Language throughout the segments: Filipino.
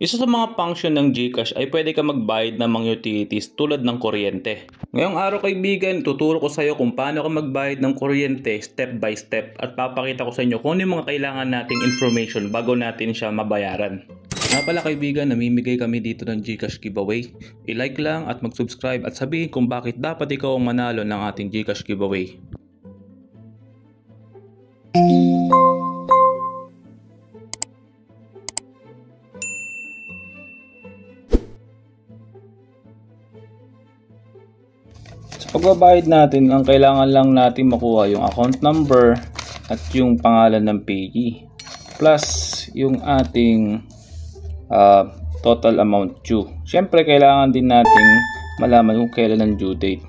Isa sa mga function ng GCash ay pwede ka magbayad ng mga utilities tulad ng kuryente. Ngayong araw kaibigan, tuturo ko sa iyo kung paano ka magbayad ng kuryente step by step at papakita ko sa inyo kung ano yung mga kailangan nating information bago natin siya mabayaran. Nga pala kaibigan, namimigay kami dito ng GCash giveaway. I-like lang at mag-subscribe at sabihin kung bakit dapat ikaw ang manalo ng ating GCash giveaway. Sa pagbabayad natin, ang kailangan lang natin makuha yung account number at yung pangalan ng payee plus yung ating total amount due. Siyempre, kailangan din nating malaman kung kailan ang due date.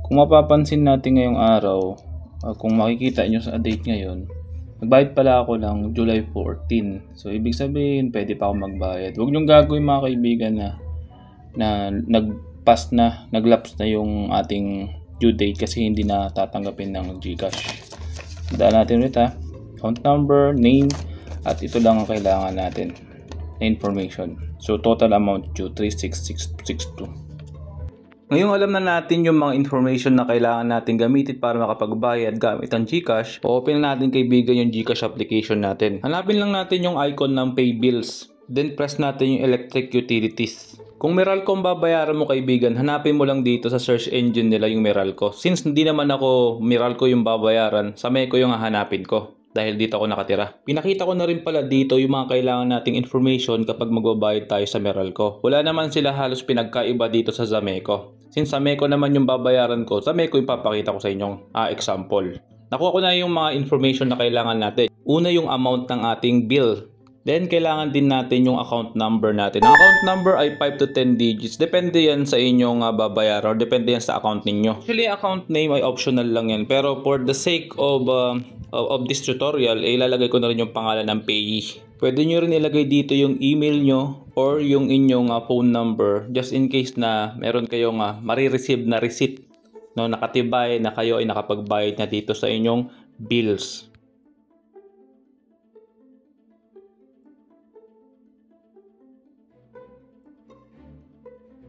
Kung mapapansin natin ngayong araw, kung makikita nyo sa date ngayon, nagbayad pala ako ng July 14. So, ibig sabihin, pwede pa ako magbayad. Huwag nyong gagawin mga kaibigan na naglaps na yung ating due date kasi hindi na tatanggapin ng GCash. Daan natin ulit account number, name, at ito lang ang kailangan natin na information. So total amount due 36662. Ngayong alam na natin yung mga information na kailangan natin gamitin para makapagbayad gamit ang GCash, open na natin kaibigan yung GCash application natin. Hanapin lang natin yung icon ng Pay Bills, then press natin yung Electric Utilities. Kung Meralco ang babayaran mo kaibigan, hanapin mo lang dito sa search engine nila yung Meralco. Since hindi naman ako Meralco yung babayaran, sa Meco yung hahanapin ko dahil dito ako nakatira. Pinakita ko na rin pala dito yung mga kailangan nating information kapag magbabayad tayo sa Meralco. Wala naman sila halos pinagkaiba dito sa Zameco. Since sa Meco naman yung babayaran ko, sa Meco yung papakita ko sa inyong example. Nakuha ko na yung mga information na kailangan natin. Una yung amount ng ating bill. Then, kailangan din natin yung account number natin. Ang account number ay 5 to 10 digits. Depende yan sa inyong babayaran or depende yan sa account ninyo. Actually, account name ay optional lang yan. Pero for the sake of this tutorial, ilalagay ko na rin yung pangalan ng payee. Pwede nyo rin ilagay dito yung email nyo or yung inyong phone number just in case na meron kayong marireceive na receipt, no, nakatibay na kayo ay nakapagbayad na dito sa inyong bills.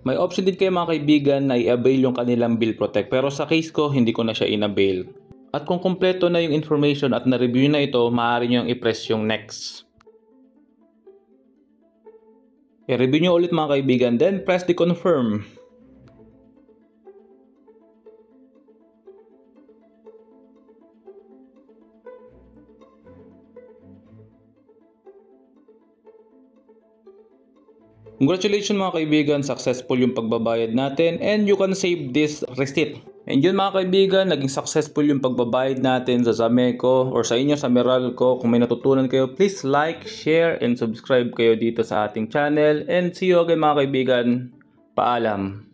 May option din kayo mga kaibigan na i-avail yung kanilang bill protect, pero sa case ko hindi ko na siya in-avail. At kung kumpleto na yung information at na-review na ito, maaari nyo i-press yung next. I-review nyo ulit mga kaibigan, then press the confirm. Congratulations mga kaibigan, successful yung pagbabayad natin and you can save this receipt. And yun mga kaibigan, naging successful yung pagbabayad natin sa Zameco or sa inyo sa Meralco. Kung may natutunan kayo, please like, share, and subscribe kayo dito sa ating channel. And see you again mga kaibigan. Paalam.